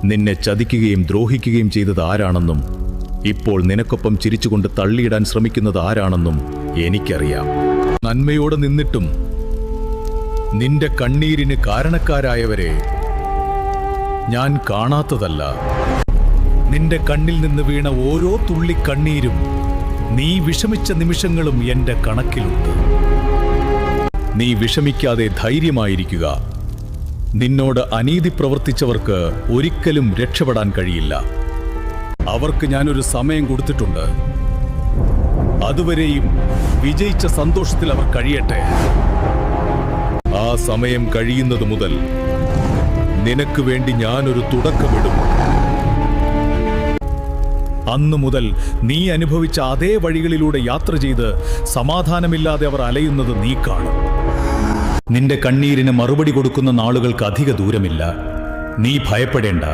നിന്നെ ചതിക്കുകയും ദ്രോഹിക്കുകയും ചെയ്തത് ആരാണെന്നും ഇപ്പോൾ നിനക്കൊപ്പം ചിരിച്ചുകൊണ്ട് തള്ളിയിടാൻ ശ്രമിക്കുന്നത് ആരാണെന്നും എനിക്കറിയാം. നന്മയോടെ നിന്നിട്ടും നിന്റെ കണ്ണീരിന് കാരണക്കാരായവരെ ഞാൻ കാണാത്തതല്ല. നിന്റെ കണ്ണിൽ നിന്ന് വീണ ഓരോ തുള്ളി കണ്ണീരും, നീ വിഷമിച്ച നിമിഷങ്ങളും എന്റെ കണക്കിലുണ്ട്. നീ വിഷമിക്കാതെ ധൈര്യമായിരിക്കുക. നിന്നോട് അനീതി പ്രവർത്തിച്ചവർക്ക് ഒരിക്കലും രക്ഷപ്പെടാൻ കഴിയില്ല. അവർക്ക് ഞാനൊരു സമയം കൊടുത്തിട്ടുണ്ട്. അതുവരെയും വിജയിച്ച സന്തോഷത്തിൽ അവർ കഴിയട്ടെ. ആ സമയം കഴിയുന്നത് മുതൽ നിനക്ക് വേണ്ടി ഞാനൊരു തുടക്കമിടും. അന്നു മുതൽ നീ അനുഭവിച്ച അതേ വഴികളിലൂടെ യാത്ര ചെയ്ത് സമാധാനമില്ലാതെ അവർ അലയുന്നത് നീ കാണും. നിന്റെ കണ്ണീരിന് മറുപടി കൊടുക്കുന്ന നാളുകൾക്ക് അധിക ദൂരമില്ല. നീ ഭയപ്പെടേണ്ട.